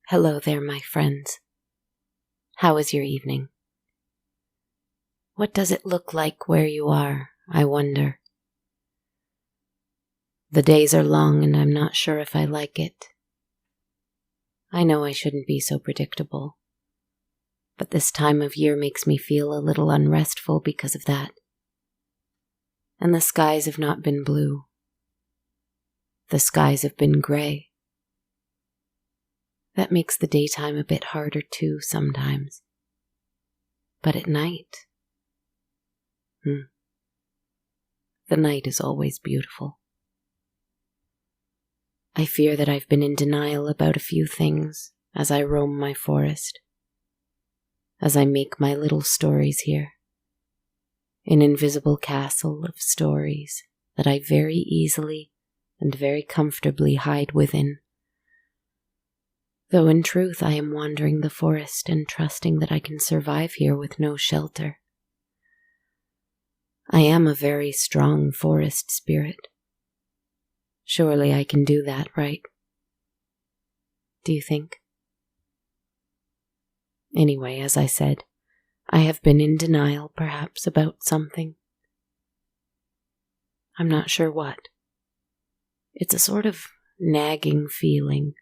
Hello there, my friends. How is your evening? What does it look like where you are, I wonder? The days are long and I'm not sure if I like it. I know I shouldn't be so predictable, but this time of year makes me feel a little unrestful because of that. And the skies have not been blue. The skies have been gray. That makes the daytime a bit harder too sometimes. But at night, the night is always beautiful. I fear that I've been in denial about a few things as I roam my forest, as I make my little stories here, an invisible castle of stories that I very easily and very comfortably hide within. Though in truth I am wandering the forest and trusting that I can survive here with no shelter. I am a very strong forest spirit. Surely I can do that, right? Do you think? Anyway, as I said, I have been in denial perhaps about something. I'm not sure what. It's a sort of nagging feeling.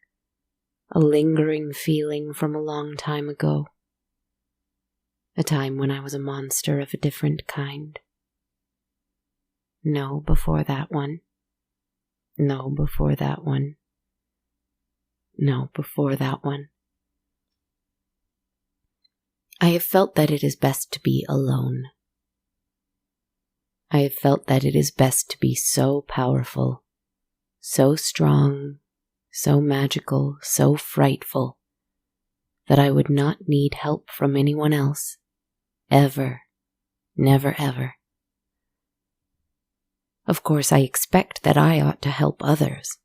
A lingering feeling from a long time ago. A time when I was a monster of a different kind. No, before that one. No, before that one. No, before that one. I have felt that it is best to be alone. I have felt that it is best to be so powerful, so strong, so magical, so frightful, that I would not need help from anyone else, ever, never ever. Of course, I expect that I ought to help others,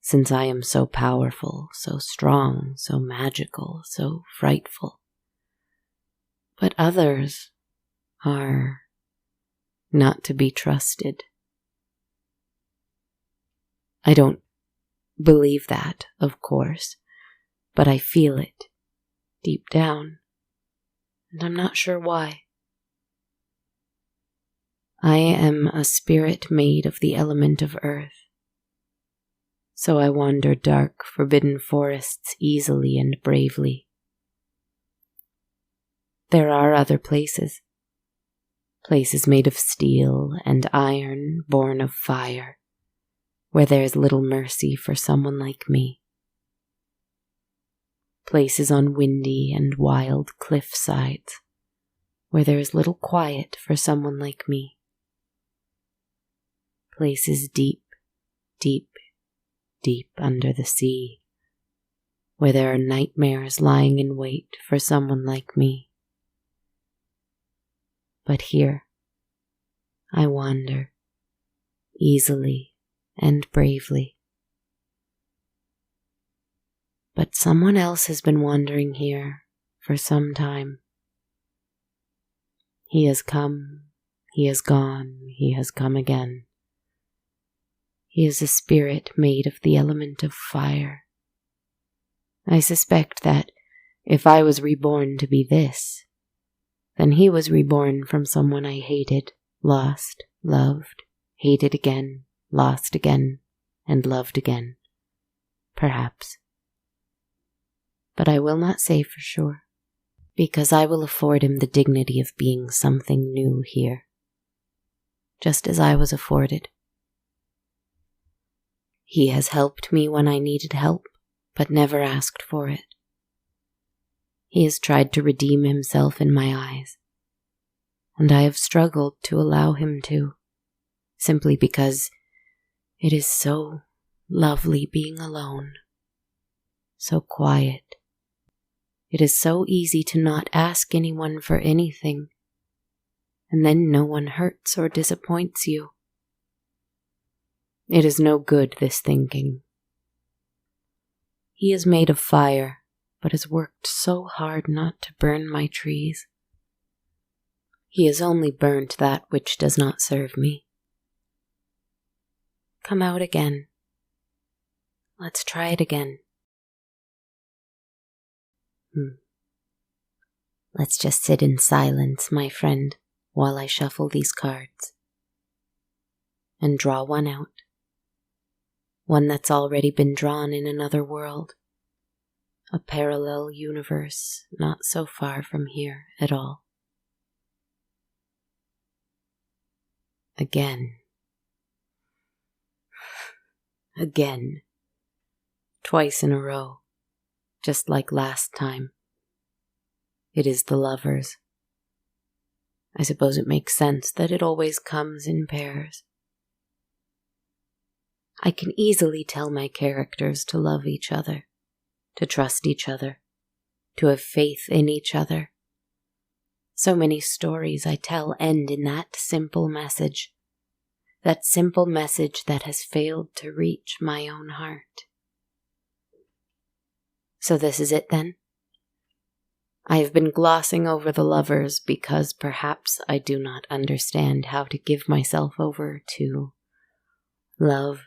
since I am so powerful, so strong, so magical, so frightful. But others are not to be trusted. I don't believe that, of course, but I feel it deep down, and I'm not sure why. I am a spirit made of the element of earth, so I wander dark, forbidden forests easily and bravely. There are other places made of steel and iron, born of fire, where there is little mercy for someone like me. Places on windy and wild cliff sides, where there is little quiet for someone like me. Places deep, deep, deep under the sea, where there are nightmares lying in wait for someone like me. But here, I wander, easily and bravely. But someone else has been wandering here for some time. He has come, he has gone, he has come again. He is a spirit made of the element of fire. I suspect that if I was reborn to be this, then he was reborn from someone I hated, lost, loved, hated again, lost again, and loved again. Perhaps. But I will not say for sure, because I will afford him the dignity of being something new here, just as I was afforded. He has helped me when I needed help, but never asked for it. He has tried to redeem himself in my eyes, and I have struggled to allow him to, simply because it is so lovely being alone, so quiet. It is so easy to not ask anyone for anything, and then no one hurts or disappoints you. It is no good, this thinking. He is made of fire, but has worked so hard not to burn my trees. He has only burnt that which does not serve me. Come out again. Let's try it again. Let's just sit in silence, my friend, while I shuffle these cards. And draw one out. One that's already been drawn in another world. A parallel universe not so far from here at all. Again. Again. Twice in a row. Just like last time. It is the lovers. I suppose it makes sense that it always comes in pairs. I can easily tell my characters to love each other, to trust each other, to have faith in each other. So many stories I tell end in that simple message that has failed to reach my own heart. So this is it then? I have been glossing over the lovers because perhaps I do not understand how to give myself over to love,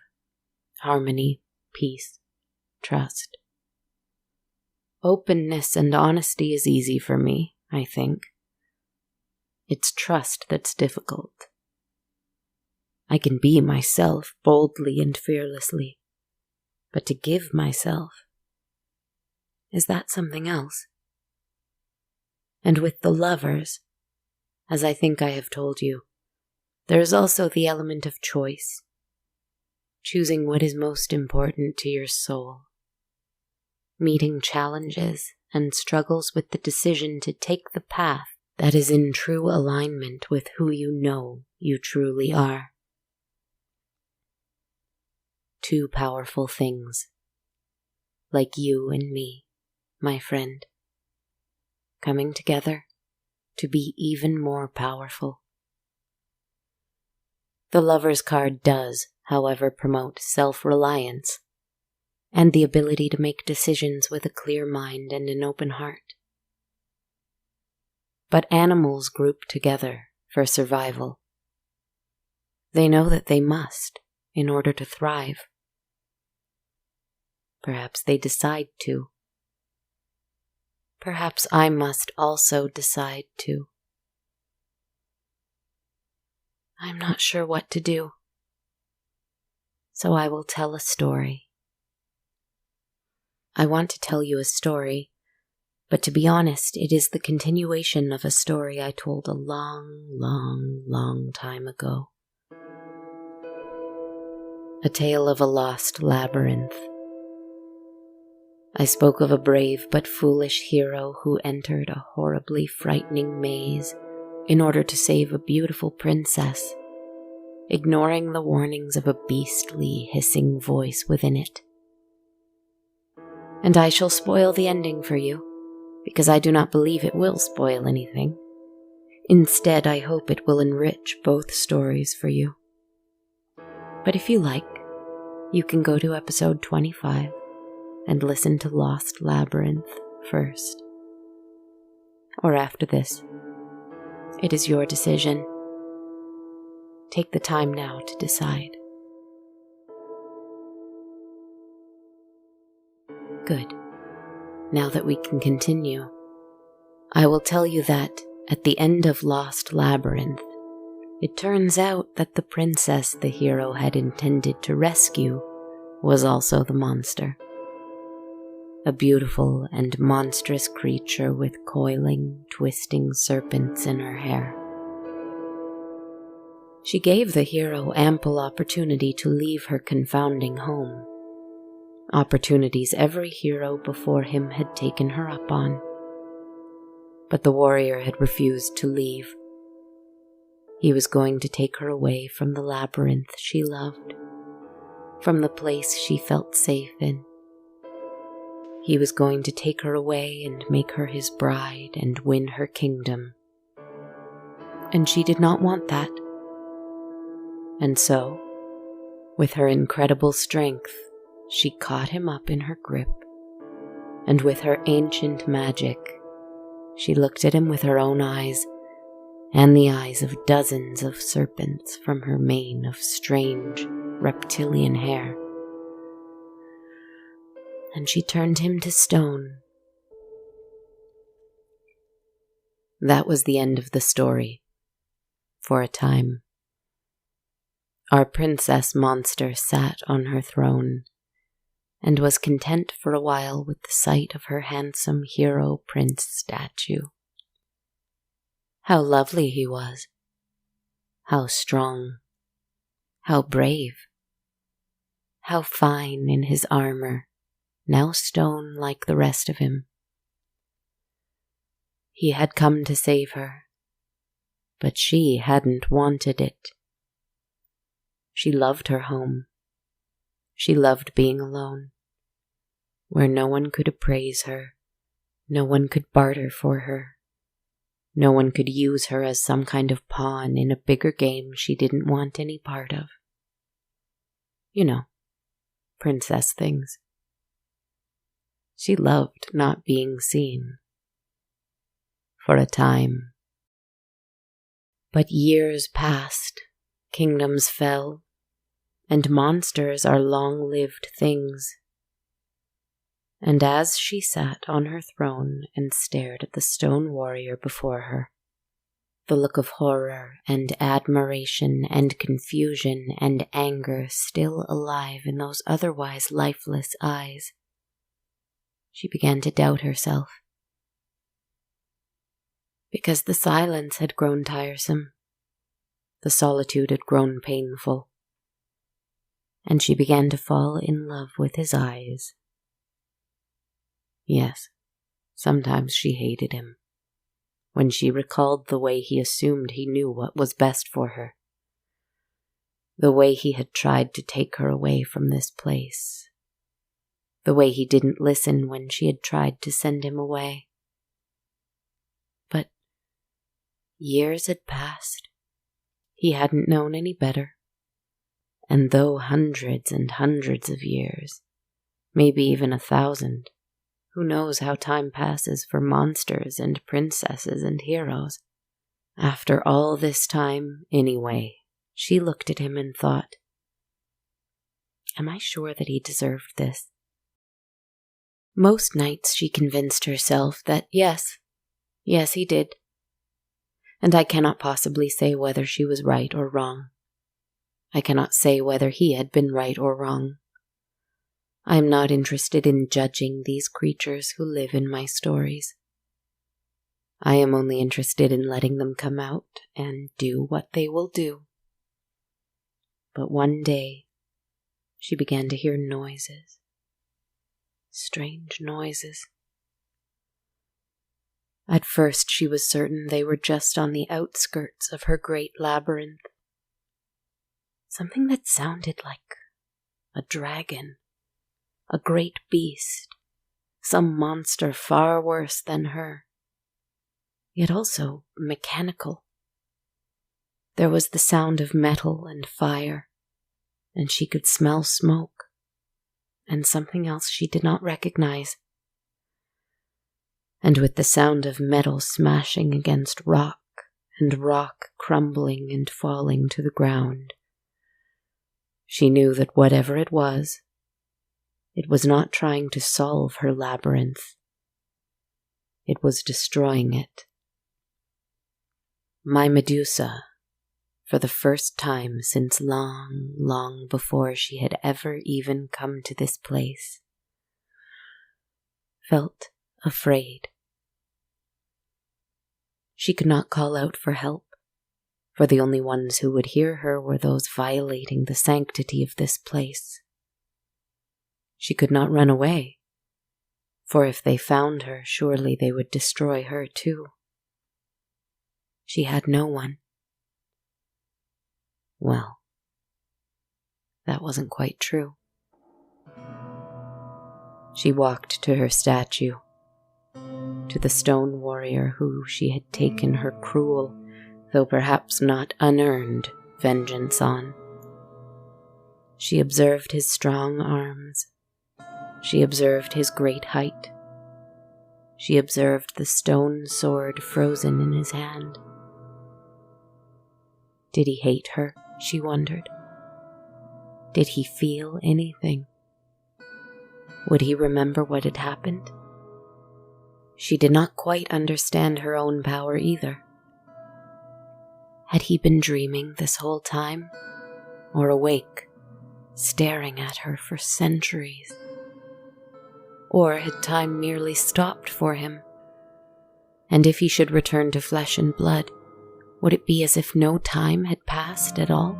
harmony, peace, trust. Openness and honesty is easy for me, I think. It's trust that's difficult. I can be myself boldly and fearlessly, but to give myself, is that something else? And with the lovers, as I think I have told you, there is also the element of choice, choosing what is most important to your soul, meeting challenges and struggles with the decision to take the path that is in true alignment with who you know you truly are. Two powerful things, like you and me, my friend, coming together to be even more powerful. The Lover's card does, however, promote self-reliance and the ability to make decisions with a clear mind and an open heart. But animals group together for survival. They know that they must in order to thrive. Perhaps they decide to. Perhaps I must also decide to. I'm not sure what to do. So I will tell a story. I want to tell you a story, but to be honest, it is the continuation of a story I told a long time ago. A tale of a lost labyrinth. I spoke of a brave but foolish hero who entered a horribly frightening maze in order to save a beautiful princess, ignoring the warnings of a beastly, hissing voice within it. And I shall spoil the ending for you, because I do not believe it will spoil anything. Instead, I hope it will enrich both stories for you. But if you like, you can go to episode 25 and listen to Lost Labyrinth first. Or after this. It is your decision. Take the time now to decide. Good. Now that we can continue, I will tell you that at the end of Lost Labyrinth, it turns out that the princess the hero had intended to rescue was also the monster. A beautiful and monstrous creature with coiling, twisting serpents in her hair. She gave the hero ample opportunity to leave her confounding home. Opportunities every hero before him had taken her up on. But the warrior had refused to leave. He was going to take her away from the labyrinth she loved, from the place she felt safe in. He was going to take her away and make her his bride and win her kingdom. And she did not want that. And so, with her incredible strength, she caught him up in her grip, and with her ancient magic, she looked at him with her own eyes, and the eyes of dozens of serpents from her mane of strange, reptilian hair. And she turned him to stone, That was the end of the story. For a time. Our princess monster sat on her throne and was content for a while with the sight of her handsome hero prince statue. How lovely he was. How strong. How brave. How fine in his armor, now stone like the rest of him. He had come to save her, but she hadn't wanted it. She loved her home. She loved being alone, where no one could appraise her, no one could barter for her, no one could use her as some kind of pawn in a bigger game she didn't want any part of. You know, princess things. She loved not being seen. For a time. But years passed, kingdoms fell, and monsters are long-lived things. And as she sat on her throne and stared at the stone warrior before her, the look of horror and admiration and confusion and anger still alive in those otherwise lifeless eyes, she began to doubt herself. Because the silence had grown tiresome, the solitude had grown painful, and she began to fall in love with his eyes. Yes, sometimes she hated him, when she recalled the way he assumed he knew what was best for her, the way he had tried to take her away from this place, the way he didn't listen when she had tried to send him away. Years had passed. He hadn't known any better. And though hundreds and hundreds of years, maybe even 1,000, who knows how time passes for monsters and princesses and heroes. After all this time, anyway, she looked at him and thought, am I sure that he deserved this? Most nights she convinced herself that yes, he did. And I cannot possibly say whether she was right or wrong. I cannot say whether he had been right or wrong. I am not interested in judging these creatures who live in my stories. I am only interested in letting them come out and do what they will do. But one day, she began to hear noises. Strange noises. At first she was certain they were just on the outskirts of her great labyrinth. Something that sounded like a dragon, a great beast, some monster far worse than her, yet also mechanical. There was the sound of metal and fire, and she could smell smoke, and something else she did not recognize. And with the sound of metal smashing against rock and rock crumbling and falling to the ground, she knew that whatever it was not trying to solve her labyrinth. It was destroying it. My Medusa, for the first time since long, long before she had ever even come to this place, felt afraid. She could not call out for help, for the only ones who would hear her were those violating the sanctity of this place. She could not run away, for if they found her, surely they would destroy her too. She had no one. Well, that wasn't quite true. She walked to her statue, to the stone warrior who she had taken her cruel, though perhaps not unearned, vengeance on. She observed his strong arms. She observed his great height. She observed the stone sword frozen in his hand. Did he hate her? She wondered. Did he feel anything? Would he remember what had happened? She did not quite understand her own power either. Had he been dreaming this whole time, or awake, staring at her for centuries? Or had time merely stopped for him? And if he should return to flesh and blood, would it be as if no time had passed at all?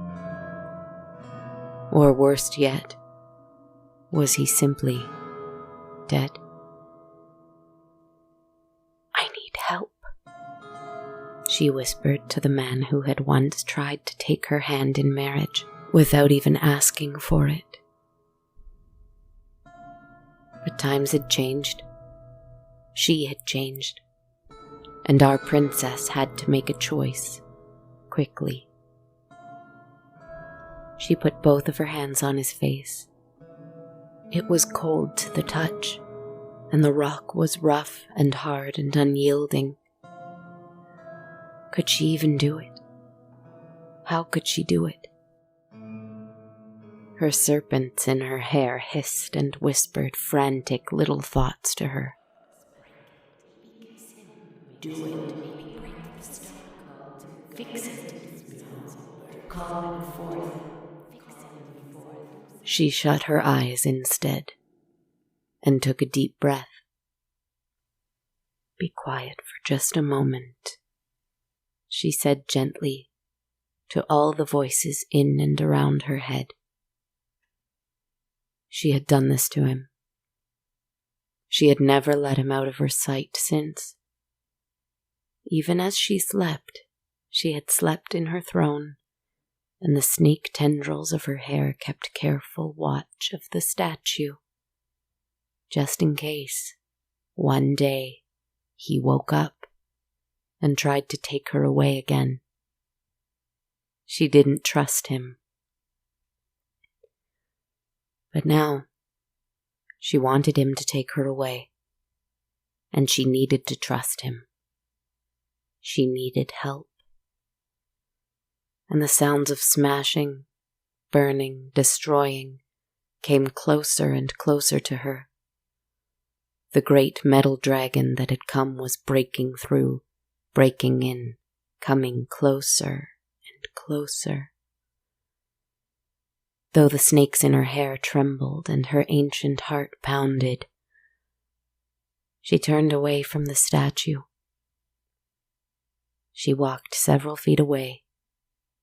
Or worst yet, was he simply dead? "I need help," she whispered to the man who had once tried to take her hand in marriage without even asking for it. But times had changed. She had changed. And our princess had to make a choice, quickly. She put both of her hands on his face. It was cold to the touch, and the rock was rough and hard and unyielding. Could she even do it? How could she do it? Her serpents in her hair hissed and whispered frantic little thoughts to her. "Do it. Break the stone. Fix it. Call him forth." She shut her eyes instead and took a deep breath. "Be quiet for just a moment," she said gently to all the voices in and around her head. She had done this to him. She had never let him out of her sight since. Even as she slept, she had slept in her throne, and the snake tendrils of her hair kept careful watch of the statue, just in case, one day, he woke up and tried to take her away again. She didn't trust him. But now, she wanted him to take her away, and she needed to trust him. She needed help. And the sounds of smashing, burning, destroying came closer and closer to her. The great metal dragon that had come was breaking through, breaking in, coming closer and closer. Though the snakes in her hair trembled and her ancient heart pounded, she turned away from the statue. She walked several feet away,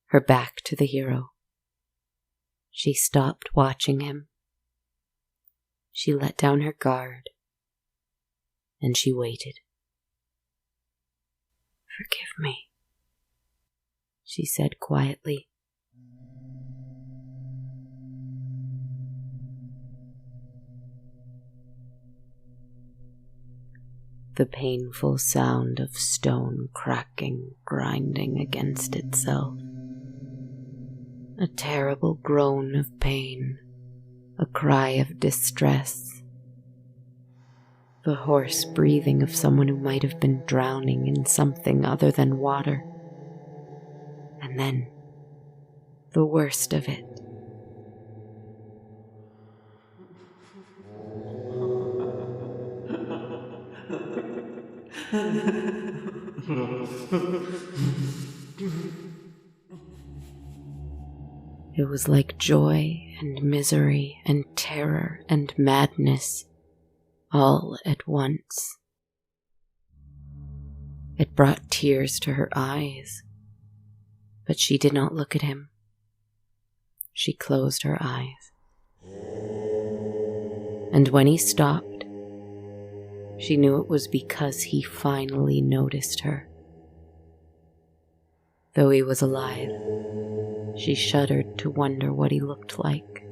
her back to the hero. She stopped watching him. She let down her guard, and she waited. "Forgive me," she said quietly. The painful sound of stone cracking, grinding against itself. A terrible groan of pain, a cry of distress. The hoarse breathing of someone who might have been drowning in something other than water. And then, the worst of it. It was like joy and misery and terror and madness all at once. It brought tears to her eyes, but she did not look at him. She closed her eyes. And when he stopped, she knew it was because he finally noticed her. Though he was alive, she shuddered to wonder what he looked like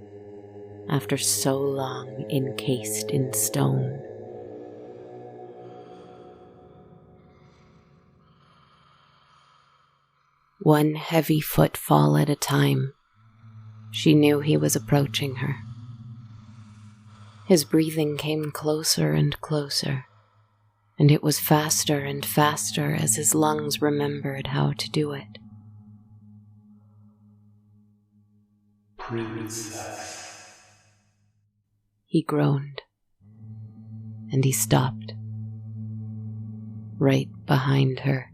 after so long encased in stone. One heavy footfall at a time, she knew he was approaching her. His breathing came closer and closer, and it was faster and faster as his lungs remembered how to do it. "Princess," He groaned, and he stopped. right behind her,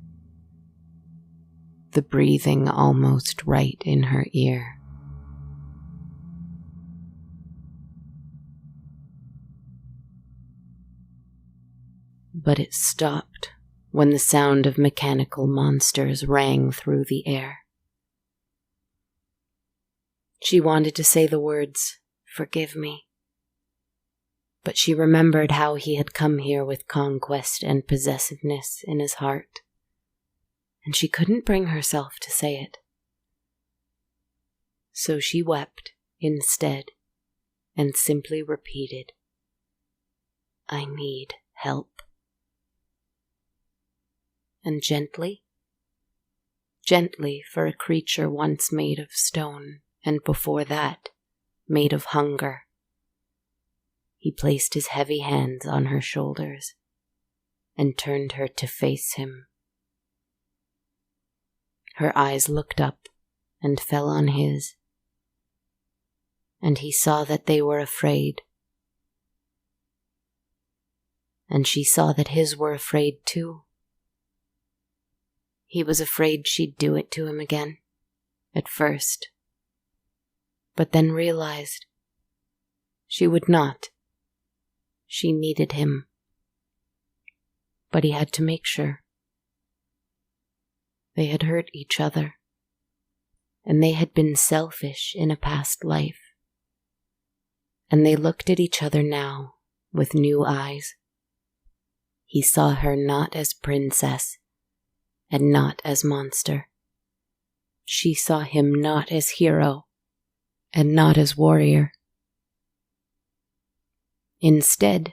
the breathing almost right in her ear. But it stopped when the sound of mechanical monsters rang through the air. She wanted to say the words, "Forgive me," but she remembered how he had come here with conquest and possessiveness in his heart, and she couldn't bring herself to say it. So she wept instead and simply repeated, "I need help." And gently for a creature once made of stone, and before that, made of hunger, he placed his heavy hands on her shoulders and turned her to face him. Her eyes looked up and fell on his, and he saw that they were afraid. And she saw that his were afraid too. He was afraid she'd do it to him again, at first, but then realized she would not. She needed him, but he had to make sure. They had hurt each other, and they had been selfish in a past life, and they looked at each other now with new eyes. He saw her not as princess and not as monster. She saw him not as hero and not as warrior. Instead,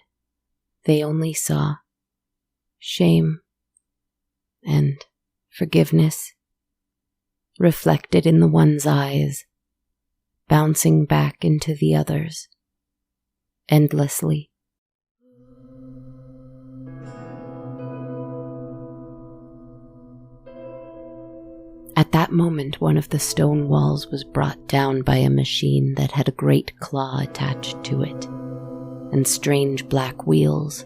they only saw shame and forgiveness reflected in the one's eyes, bouncing back into the other's endlessly. At that moment, one of the stone walls was brought down by a machine that had a great claw attached to it, and strange black wheels,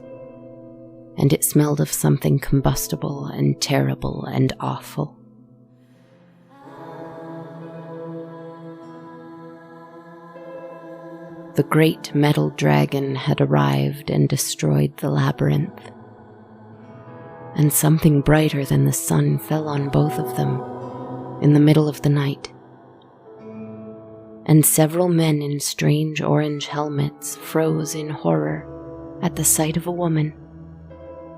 and it smelled of something combustible and terrible and awful. The great metal dragon had arrived and destroyed the labyrinth, and something brighter than the sun fell on both of them in the middle of the night, and several men in strange orange helmets froze in horror at the sight of a woman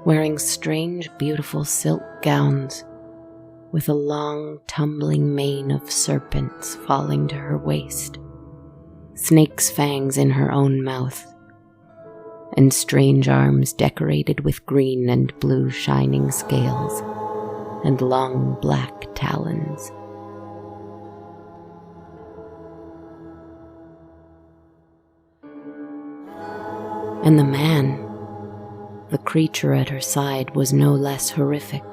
wearing strange, beautiful silk gowns with a long, tumbling mane of serpents falling to her waist, snake's fangs in her own mouth, and strange arms decorated with green and blue shining scales and long black talons. And the man, the creature at her side, was no less horrific.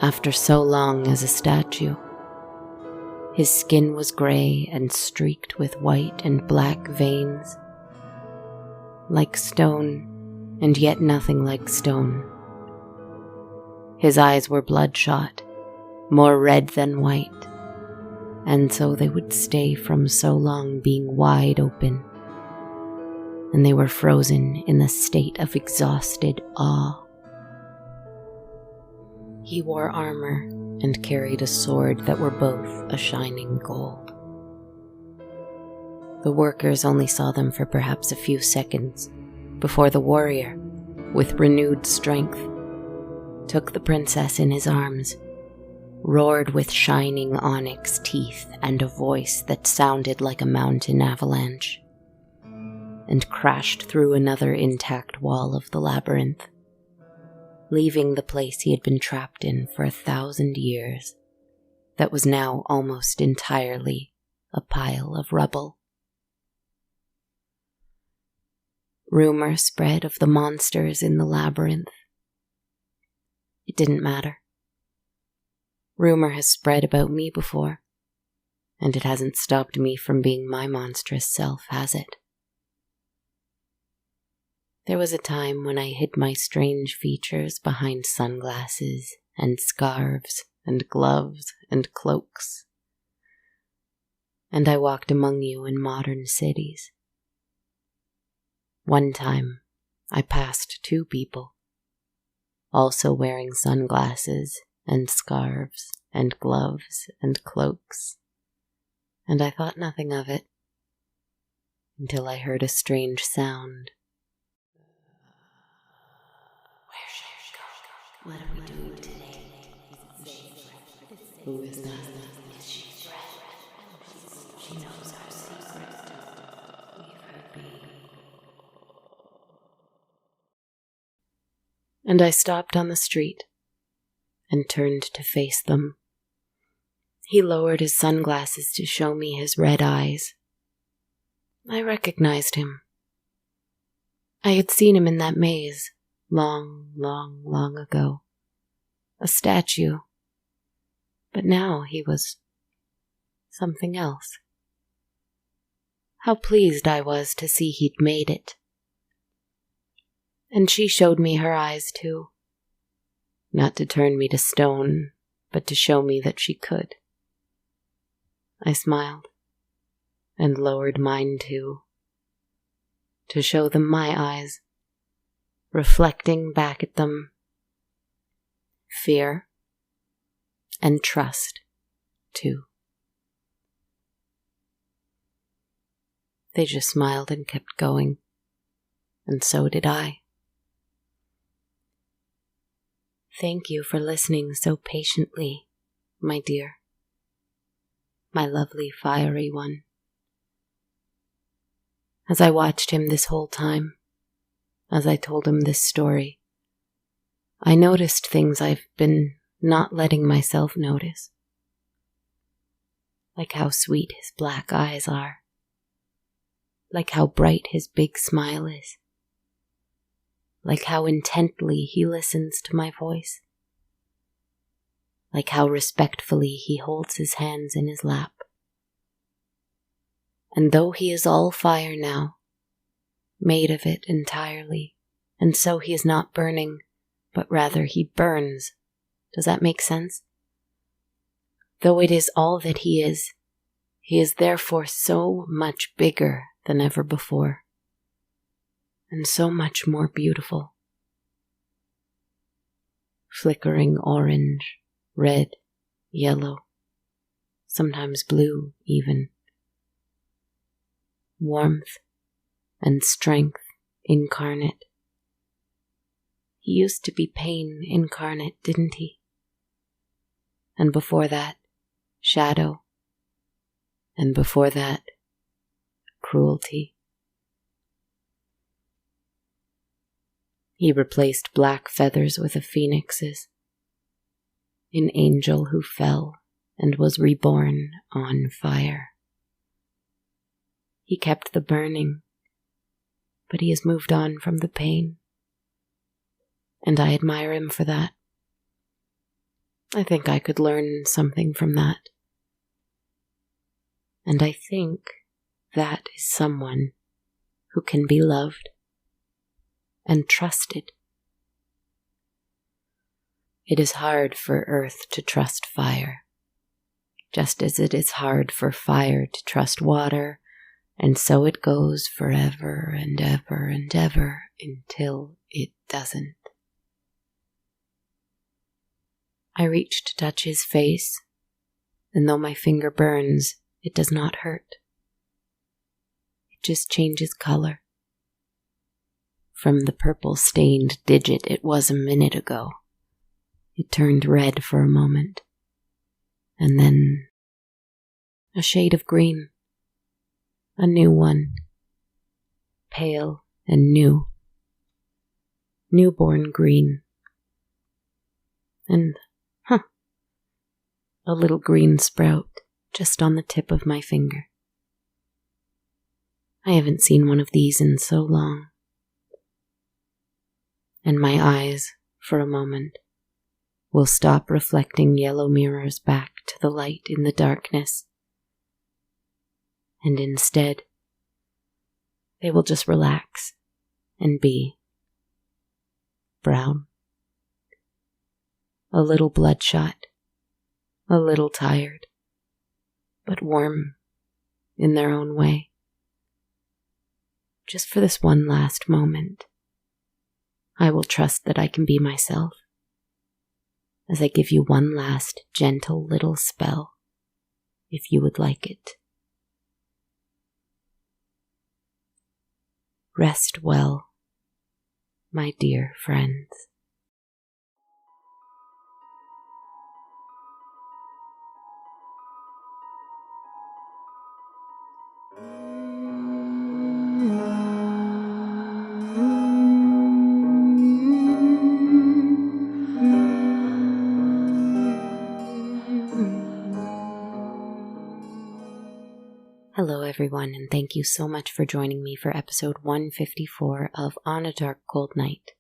After so long as a statue, his skin was grey and streaked with white and black veins, like stone, and yet nothing like stone. His eyes were bloodshot, more red than white, and so they would stay from so long being wide open, and they were frozen in a state of exhausted awe. He wore armor and carried a sword that were both a shining gold. The workers only saw them for perhaps a few seconds before the warrior, with renewed strength, took the princess in his arms, roared with shining onyx teeth and a voice that sounded like a mountain avalanche, and crashed through another intact wall of the labyrinth, leaving the place he had been trapped in for 1,000 years, that was now almost entirely a pile of rubble. Rumor spread of the monsters in the labyrinth. It didn't matter. Rumor has spread about me before, and it hasn't stopped me from being my monstrous self, has it? There was a time when I hid my strange features behind sunglasses and scarves and gloves and cloaks, and I walked among you in modern cities. One time, I passed 2 people, also wearing sunglasses and scarves and gloves and cloaks, and I thought nothing of it until I heard a strange sound. Where should we go? What are we doing today? Who is that? Is she a friend? She knows our secret. Leave her be. And I stopped on the street and turned to face them. He lowered his sunglasses to show me his red eyes. I recognized him. I had seen him in that maze long, long, long ago. A statue. But now he was something else. How pleased I was to see he'd made it. And she showed me her eyes too. Not to turn me to stone, but to show me that she could. I smiled and lowered mine too, to show them my eyes, reflecting back at them fear and trust too. They just smiled and kept going, and so did I. Thank you for listening so patiently, my dear, my lovely fiery one. As I watched him this whole time, as I told him this story, I noticed things I've been not letting myself notice. Like how sweet his black eyes are. Like how bright his big smile is. Like how intently he listens to my voice. Like how respectfully he holds his hands in his lap. And though he is all fire now, made of it entirely, and so he is not burning, but rather he burns. Does that make sense? Though it is all that he is therefore so much bigger than ever before, and so much more beautiful. Flickering orange, red, yellow, sometimes blue even. Warmth and strength incarnate. He used to be pain incarnate, didn't he? And before that, shadow. And before that, cruelty. He replaced black feathers with a phoenix's, an angel who fell and was reborn on fire. He kept the burning, but he has moved on from the pain. And I admire him for that. I think I could learn something from that. And I think that is someone who can be loved and trusted. It is hard for earth to trust fire, just as it is hard for fire to trust water, and so it goes forever and ever and ever until it doesn't. I reach to touch his face, and though my finger burns, it does not hurt. It just changes color. From the purple-stained digit it was a minute ago, it turned red for a moment, and then a shade of green, a new one, pale and new, newborn green, and a little green sprout just on the tip of my finger. I haven't seen one of these in so long. And my eyes, for a moment, will stop reflecting yellow mirrors back to the light in the darkness. And instead, they will just relax and be brown. A little bloodshot, a little tired, but warm in their own way. Just for this one last moment, I will trust that I can be myself as I give you one last gentle little spell, if you would like it. Rest well, my dear friends. Hello everyone, and thank you so much for joining me for episode 154 of On a Dark Cold Night.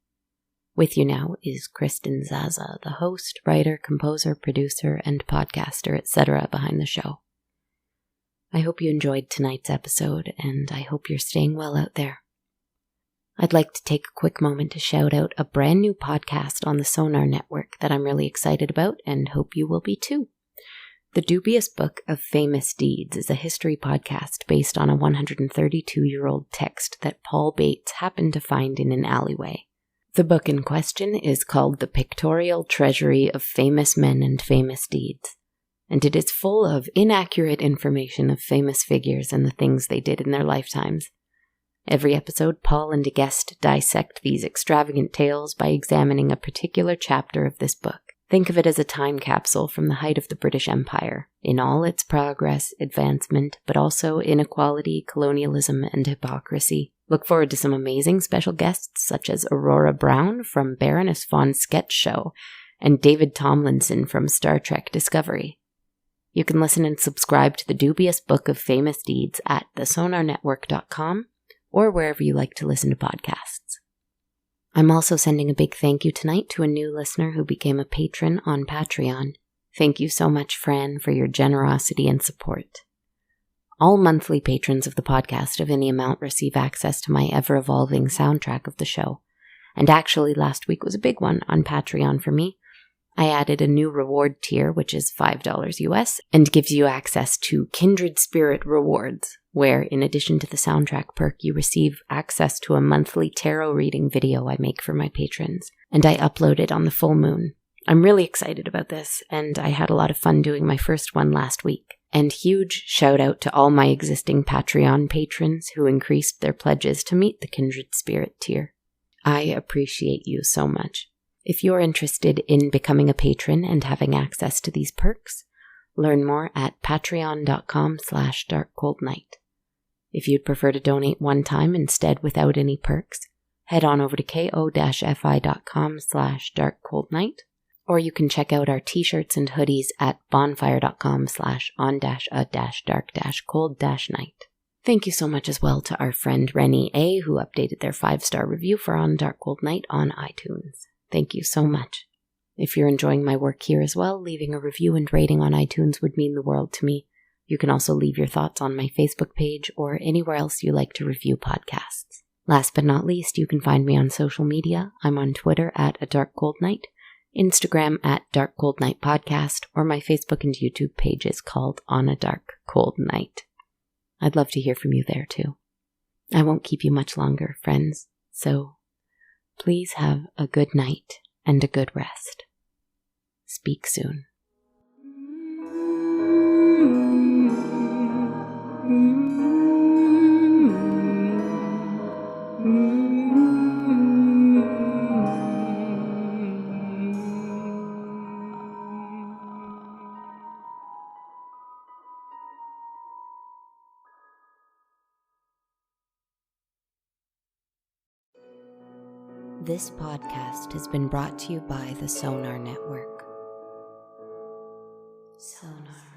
With you now is Kristen Zaza, the host, writer, composer, producer, and podcaster, etc. behind the show. I hope you enjoyed tonight's episode, and I hope you're staying well out there. I'd like to take a quick moment to shout out a brand new podcast on the Sonar Network that I'm really excited about and hope you will be too. The Dubious Book of Famous Deeds is a history podcast based on a 132-year-old text that Paul Bates happened to find in an alleyway. The book in question is called The Pictorial Treasury of Famous Men and Famous Deeds, and it is full of inaccurate information of famous figures and the things they did in their lifetimes. Every episode, Paul and a guest dissect these extravagant tales by examining a particular chapter of this book. Think of it as a time capsule from the height of the British Empire, in all its progress, advancement, but also inequality, colonialism, and hypocrisy. Look forward to some amazing special guests such as Aurora Brown from Baroness Vaughn's Sketch Show and David Tomlinson from Star Trek Discovery. You can listen and subscribe to the Dubious Book of Famous Deeds at thesonarnetwork.com or wherever you like to listen to podcasts. I'm also sending a big thank you tonight to a new listener who became a patron on Patreon. Thank you so much, Fran, for your generosity and support. All monthly patrons of the podcast of any amount receive access to my ever-evolving soundtrack of the show. And actually, last week was a big one on Patreon for me. I added a new reward tier, which is $5 US, and gives you access to Kindred Spirit rewards, where, in addition to the soundtrack perk, you receive access to a monthly tarot reading video I make for my patrons, and I upload it on the full moon. I'm really excited about this, and I had a lot of fun doing my first one last week. And huge shout out to all my existing Patreon patrons who increased their pledges to meet the Kindred Spirit tier. I appreciate you so much. If you're interested in becoming a patron and having access to these perks, learn more at patreon.com/darkcoldnight. If you'd prefer to donate one time instead without any perks, head on over to ko-fi.com/darkcoldnight, or you can check out our t-shirts and hoodies at bonfire.com/on-a-dark-cold-night. Thank you so much as well to our friend Rennie A, who updated their 5-star review for On Dark Cold Night on iTunes. Thank you so much. If you're enjoying my work here as well, leaving a review and rating on iTunes would mean the world to me. You can also leave your thoughts on my Facebook page or anywhere else you like to review podcasts. Last but not least, you can find me on social media. I'm on Twitter at A Dark Cold Night, Instagram at Dark Cold Night Podcast, or my Facebook and YouTube page is called On a Dark Cold Night. I'd love to hear from you there too. I won't keep you much longer, friends, so please have a good night and a good rest. Speak soon. This podcast has been brought to you by the Sonar Network. Sonar.